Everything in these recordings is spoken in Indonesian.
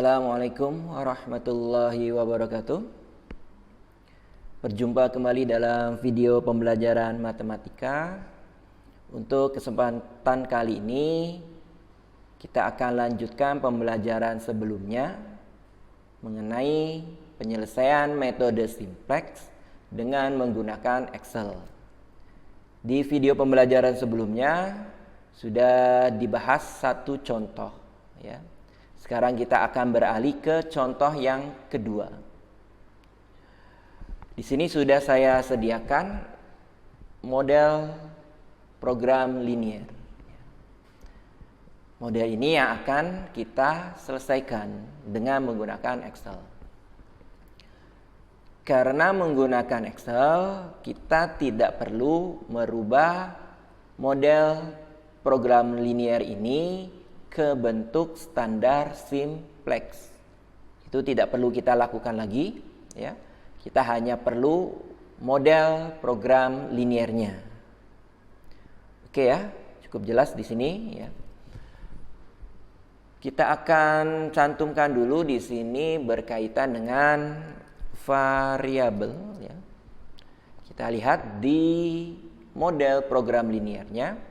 Assalamualaikum warahmatullahi wabarakatuh. Berjumpa kembali dalam video pembelajaran matematika. Untuk kesempatan kali ini kita akan lanjutkan pembelajaran sebelumnya mengenai penyelesaian metode simplex dengan menggunakan Excel. Di video pembelajaran sebelumnya sudah dibahas satu contoh, ya. Sekarang kita akan beralih ke contoh yang kedua. Di sini sudah saya sediakan model program linear. Model ini yang akan kita selesaikan dengan menggunakan Excel. Karena menggunakan Excel, kita tidak perlu merubah model program linear ini ke bentuk standar simplex. Itu tidak perlu kita lakukan lagi, ya. Kita hanya perlu model program linearnya. Oke ya, cukup jelas di sini, ya. Kita akan cantumkan dulu di sini berkaitan dengan variabel, ya. Kita lihat di model program linearnya,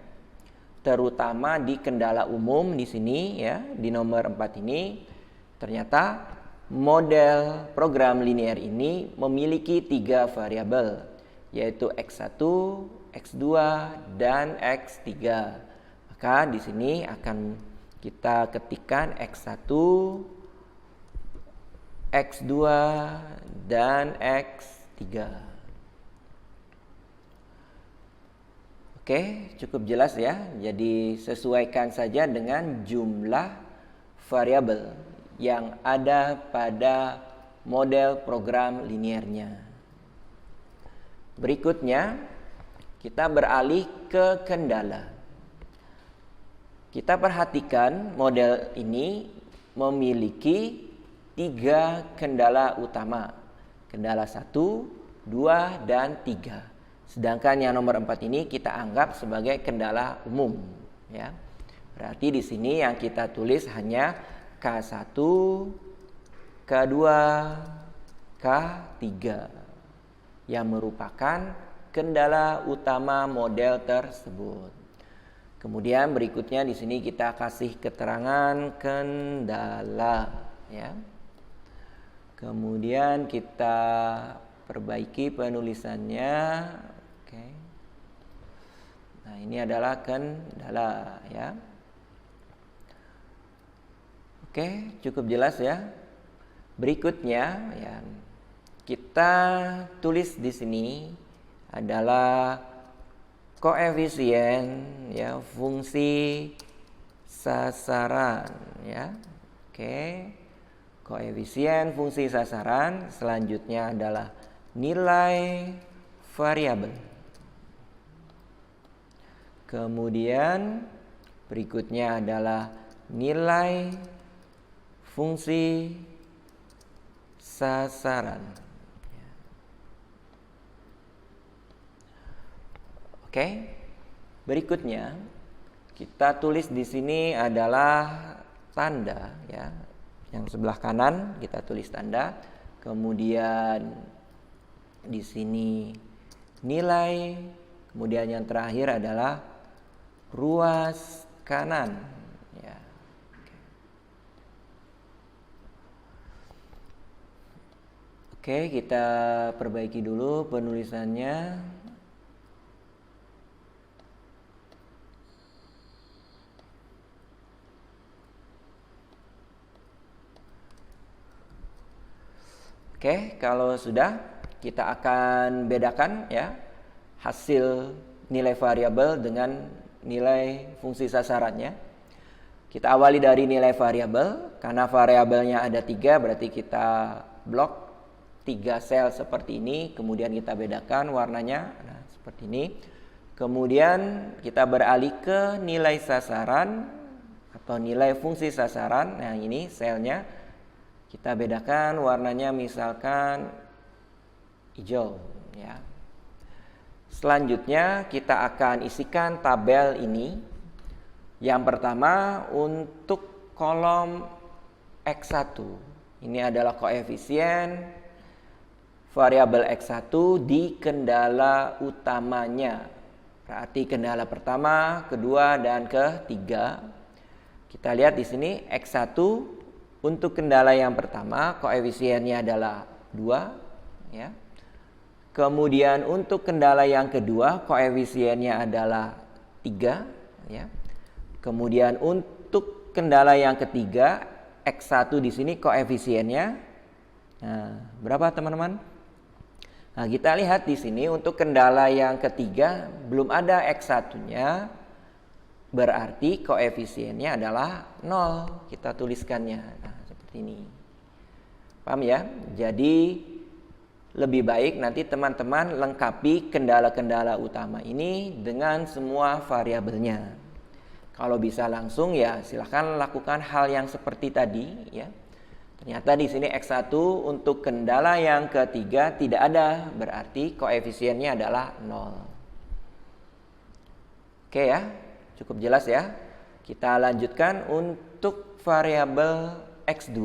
terutama di kendala umum di sini, ya, di nomor 4 ini, ternyata model program linear ini memiliki 3 variabel, yaitu X1, X2, dan X3. Maka di sini akan kita ketikkan X1, X2, dan X3. Oke, cukup jelas ya. Jadi sesuaikan saja dengan jumlah variabel yang ada pada model program linearnya. Berikutnya, kita beralih ke kendala. Kita perhatikan model ini memiliki 3 kendala utama. Kendala 1, 2, dan 3. Sedangkan yang nomor 4 ini kita anggap sebagai kendala umum, ya. Berarti di sini yang kita tulis hanya K1, K2, K3 yang merupakan kendala utama model tersebut. Kemudian berikutnya di sini kita kasih keterangan kendala, ya. Kemudian kita perbaiki penulisannya. Oke. Nah, ini adalah kendala, ya. Oke, cukup jelas ya. Berikutnya, ya, kita tulis di sini adalah koefisien, ya, fungsi sasaran, ya. Oke. Koefisien fungsi sasaran, selanjutnya adalah nilai variabel. Kemudian berikutnya adalah nilai fungsi sasaran. Oke. Berikutnya kita tulis di sini adalah tanda, ya. Yang sebelah kanan kita tulis tanda. Kemudian di sini nilai. Kemudian yang terakhir adalah ruas kanan, ya. Oke, kita perbaiki dulu penulisannya. Oke, kalau sudah, kita akan bedakan, ya, hasil nilai variabel dengan nilai fungsi sasarannya. Kita awali dari nilai variabel. Karena variabelnya ada 3, berarti kita blok 3 sel seperti ini. Kemudian kita bedakan warnanya, nah, seperti ini. Kemudian kita beralih ke nilai sasaran atau nilai fungsi sasaran. Nah, ini selnya kita bedakan warnanya, misalkan hijau, ya. Selanjutnya kita akan isikan tabel ini. Yang pertama untuk kolom X1. Ini adalah koefisien variabel X1 di kendala utamanya. Berarti kendala pertama, kedua, dan ketiga. Kita lihat di sini X1 untuk kendala yang pertama koefisiennya adalah 2 ya. Kemudian untuk kendala yang kedua koefisiennya adalah 3 ya. Kemudian untuk kendala yang ketiga X1 di sini koefisiennya berapa teman-teman? Nah, kita lihat di sini untuk kendala yang ketiga belum ada X1-nya, berarti koefisiennya adalah 0. Kita tuliskannya. Nah, seperti ini. Paham ya? Jadi lebih baik nanti teman-teman lengkapi kendala-kendala utama ini dengan semua variabelnya. Kalau bisa langsung ya silahkan lakukan hal yang seperti tadi ya. Ternyata di sini X1 untuk kendala yang ketiga tidak ada, berarti koefisiennya adalah 0. Oke ya, cukup jelas ya. Kita lanjutkan untuk variabel X2.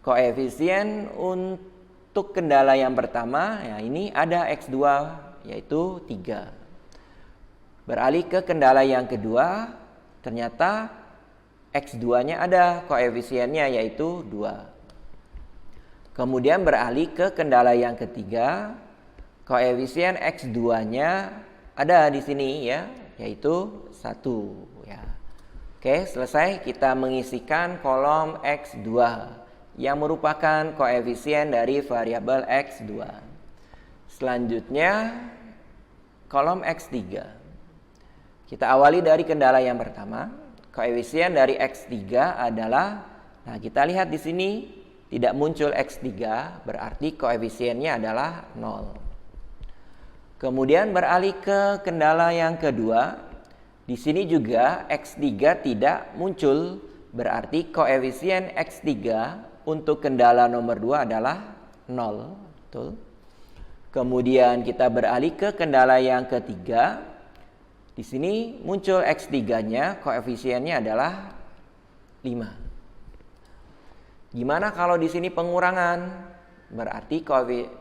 Koefisien untuk kendala yang pertama, ya ini ada X2 yaitu 3. Beralih ke kendala yang kedua, ternyata X2-nya ada, koefisiennya yaitu 2. Kemudian beralih ke kendala yang ketiga, koefisien X2-nya ada di sini ya, yaitu 1 ya. Oke, selesai kita mengisikan kolom X2 yang merupakan koefisien dari variabel X2. Selanjutnya kolom X3. Kita awali dari kendala yang pertama. Koefisien dari X3 adalah, nah kita lihat di sini tidak muncul X3, berarti koefisiennya adalah 0. Kemudian beralih ke kendala yang kedua, di sini juga X3 tidak muncul, berarti koefisien X3 untuk kendala nomor 2 adalah 0. Betul. Kemudian kita beralih ke kendala yang ketiga. Di sini muncul X3-nya, koefisiennya adalah 5. Gimana kalau di sini pengurangan? Berarti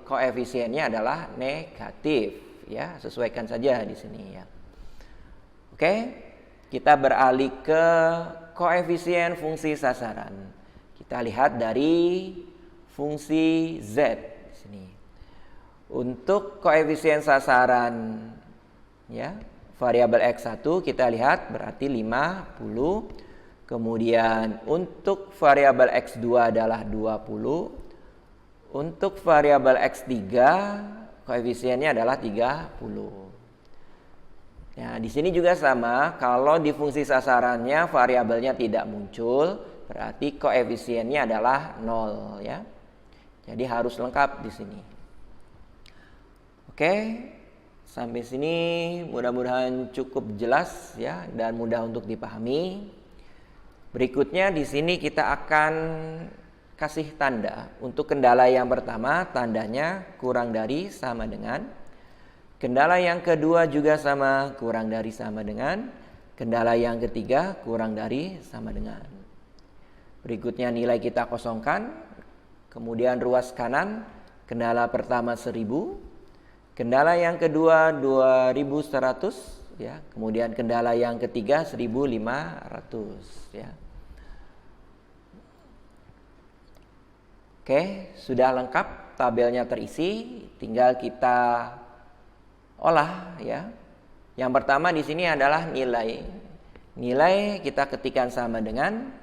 koefisiennya adalah negatif, ya. Sesuaikan saja di sini ya. Oke, kita beralih ke koefisien fungsi sasaran. Kita lihat dari fungsi Z di sini. Untuk koefisien sasaran ya, variabel X1 kita lihat berarti 50. Kemudian untuk variabel X2 adalah 20. Untuk variabel X3 koefisiennya adalah 30. Nah, di sini juga sama, kalau di fungsi sasarannya variabelnya tidak muncul, berarti koefisiennya adalah 0 ya. Jadi harus lengkap di sini. Oke. Sampai sini mudah-mudahan cukup jelas ya dan mudah untuk dipahami. Berikutnya di sini kita akan kasih tanda. Untuk kendala yang pertama tandanya kurang dari sama dengan. Kendala yang kedua juga sama, kurang dari sama dengan. Kendala yang ketiga kurang dari sama dengan. Berikutnya nilai kita kosongkan. Kemudian ruas kanan, kendala pertama 1000. Kendala yang kedua 2100 ya. Kemudian kendala yang ketiga 1500 ya. Oke, sudah lengkap, tabelnya terisi, tinggal kita olah ya. Yang pertama di sini adalah nilai. Nilai kita ketikkan sama dengan,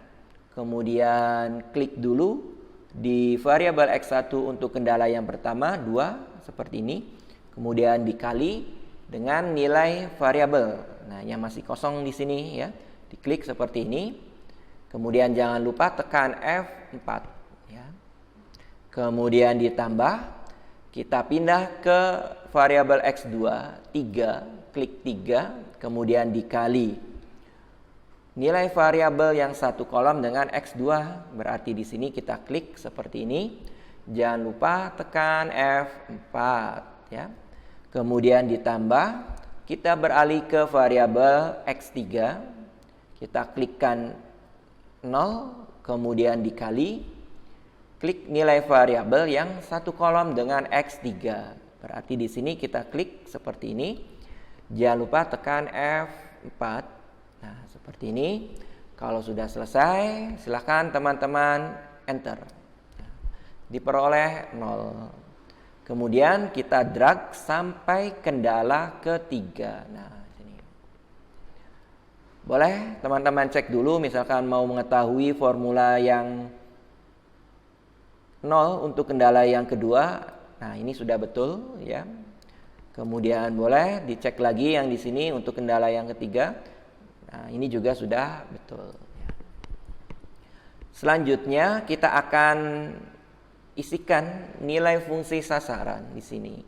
kemudian klik dulu di variabel X1 untuk kendala yang pertama 2 seperti ini. Kemudian dikali dengan nilai variabel. Nah, yang masih kosong di sini ya, diklik seperti ini. Kemudian jangan lupa tekan F4 ya. Kemudian ditambah, kita pindah ke variabel X2 3, klik 3, kemudian dikali nilai variabel yang satu kolom dengan X2, berarti di sini kita klik seperti ini. Jangan lupa tekan F4 ya. Kemudian ditambah, kita beralih ke variabel X3. Kita klikkan 0, kemudian dikali, klik nilai variabel yang satu kolom dengan X3. Berarti di sini kita klik seperti ini. Jangan lupa tekan F4. Nah, seperti ini. Kalau sudah selesai, silakan teman-teman enter. Diperoleh 0. Kemudian kita drag sampai kendala ketiga. Nah, sini. Boleh teman-teman cek dulu, misalkan mau mengetahui formula yang 0 untuk kendala yang kedua. Nah, ini sudah betul ya. Kemudian boleh dicek lagi yang di sini untuk kendala yang ketiga. Nah, ini juga sudah betul. Selanjutnya kita akan isikan nilai fungsi sasaran di sini.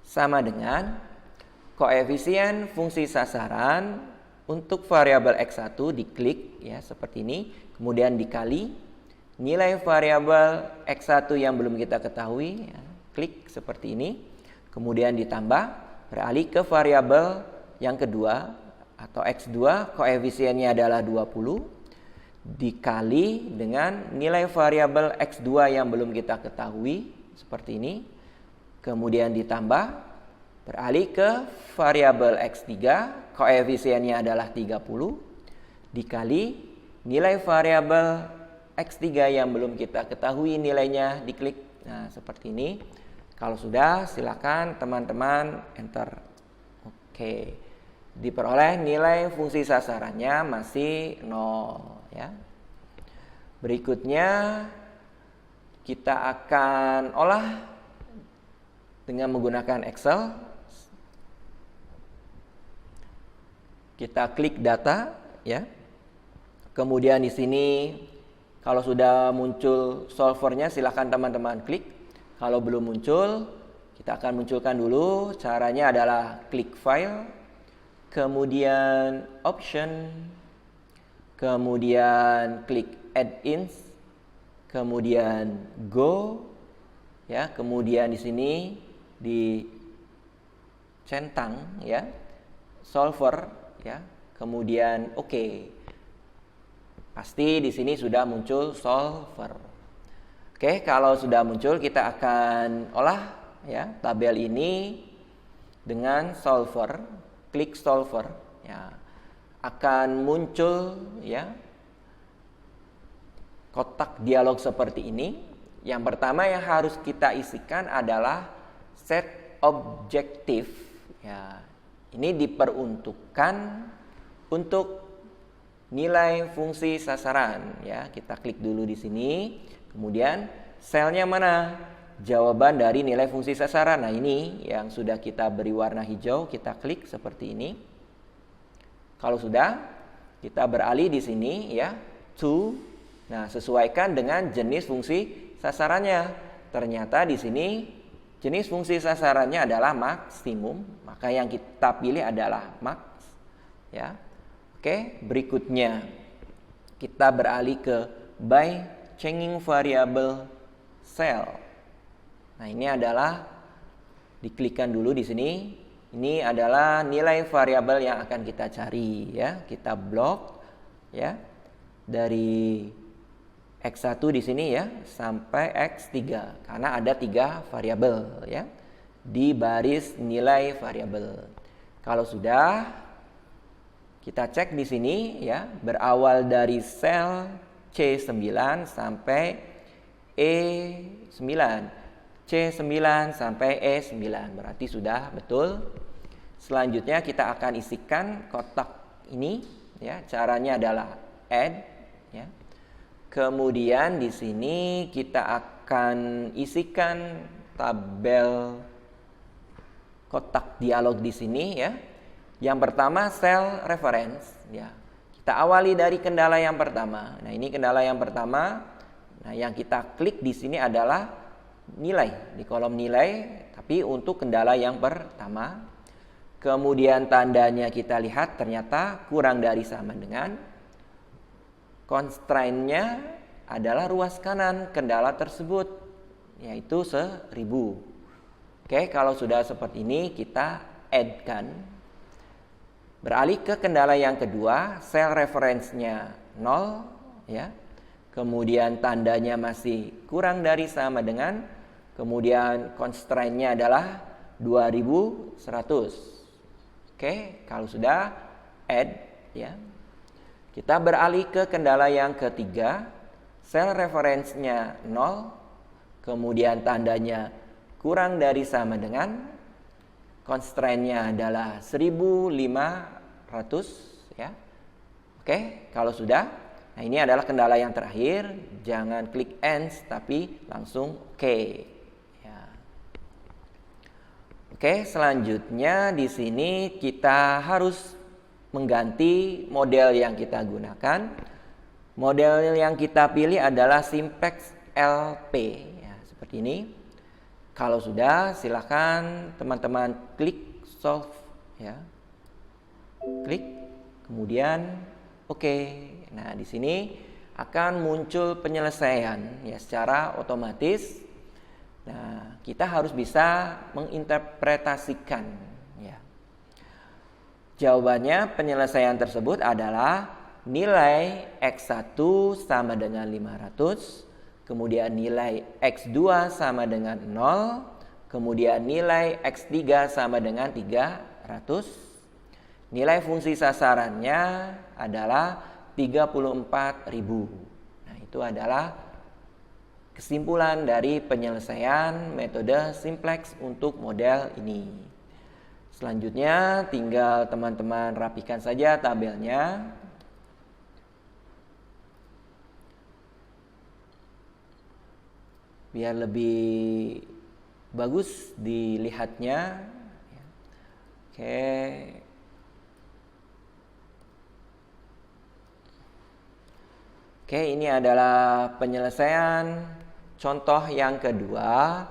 Sama dengan koefisien fungsi sasaran untuk variabel X1 diklik ya seperti ini, kemudian dikali nilai variabel X1 yang belum kita ketahui, ya, klik seperti ini, kemudian ditambah, beralih ke variabel yang kedua atau X2, koefisiennya adalah 20, dikali dengan nilai variabel X2 yang belum kita ketahui, seperti ini, kemudian ditambah, beralih ke variabel X3, koefisiennya adalah 30, dikali nilai variabel X3 yang belum kita ketahui nilainya, diklik. Nah, seperti ini. Kalau sudah, silakan teman-teman enter. Oke. Diperoleh nilai fungsi sasarannya masih 0 ya. Berikutnya kita akan olah dengan menggunakan Excel. Kita klik data ya. Kemudian di sini kalau sudah muncul solvernya silakan teman-teman klik. Kalau belum muncul, kita akan munculkan dulu. Caranya adalah klik file, kemudian option, kemudian klik add-ins, kemudian go ya, kemudian di sini dicentang ya, solver ya, kemudian oke. Pasti di sini sudah muncul solver. Oke, kalau sudah muncul kita akan olah ya tabel ini dengan solver. Klik solver ya. Akan muncul ya kotak dialog seperti ini. Yang pertama yang harus kita isikan adalah set objektif ya. Ini diperuntukkan untuk nilai fungsi sasaran ya. Kita klik dulu di sini. Kemudian selnya mana? Jawaban dari nilai fungsi sasaran. Nah, ini yang sudah kita beri warna hijau, kita klik seperti ini. Kalau sudah, kita beralih di sini ya, to. Nah, sesuaikan dengan jenis fungsi sasarannya. Ternyata di sini jenis fungsi sasarannya adalah maksimum, maka yang kita pilih adalah max ya. Oke, berikutnya kita beralih ke by changing variable cell. Nah, ini adalah diklikkan dulu di sini. Ini adalah nilai variabel yang akan kita cari ya. Kita blok ya dari X1 di sini ya sampai X3 karena ada 3 variabel ya di baris nilai variabel. Kalau sudah kita cek di sini ya, berawal dari sel C9 sampai E9. C9 sampai E9 berarti sudah betul. Selanjutnya kita akan isikan kotak ini ya. Caranya adalah add ya. Kemudian di sini kita akan isikan tabel kotak dialog di sini ya. Yang pertama sel reference ya. Kita awali dari kendala yang pertama. Nah, ini kendala yang pertama. Nah, yang kita klik di sini adalah nilai, di kolom nilai, tapi untuk kendala yang pertama. Kemudian tandanya kita lihat ternyata kurang dari sama dengan. Constraint-nya adalah ruas kanan kendala tersebut, yaitu 1000. Oke, kalau sudah seperti ini kita add-kan. Beralih ke kendala yang kedua, sel reference-nya 0 ya. kemudian tandanya masih kurang dari sama dengan, kemudian constraint-nya adalah 2100. Oke, kalau sudah add ya. Kita beralih ke kendala yang ketiga, sel reference-nya 0, kemudian tandanya kurang dari sama dengan, constraint-nya adalah 1500 ya. Oke, kalau sudah, nah ini adalah kendala yang terakhir, jangan klik ends tapi langsung oke. Ya. Oke, selanjutnya di sini kita harus mengganti model yang kita gunakan. Model yang kita pilih adalah Simplex LP ya, seperti ini. Kalau sudah, silakan teman-teman klik solve ya. Klik, kemudian oke. Nah, di sini akan muncul penyelesaian ya secara otomatis. Nah, kita harus bisa menginterpretasikan ya. Jawabannya penyelesaian tersebut adalah nilai X1 sama dengan 500, kemudian nilai X2 sama dengan 0, kemudian nilai X3 sama dengan 300. Nilai fungsi sasarannya adalah 34.000. Nah, itu adalah kesimpulan dari penyelesaian metode simplex untuk model ini. Selanjutnya tinggal teman-teman rapikan saja tabelnya. Biar lebih bagus dilihatnya. Oke. Oke, ini adalah penyelesaian contoh yang kedua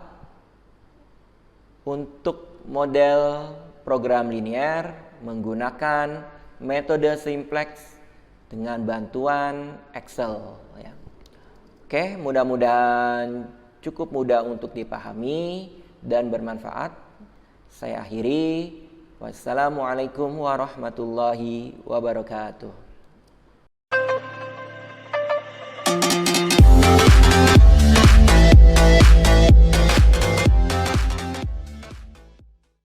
untuk model program linear menggunakan metode simplex dengan bantuan Excel ya. Oke, mudah-mudahan cukup mudah untuk dipahami dan bermanfaat. Saya akhiri. Wassalamualaikum warahmatullahi wabarakatuh.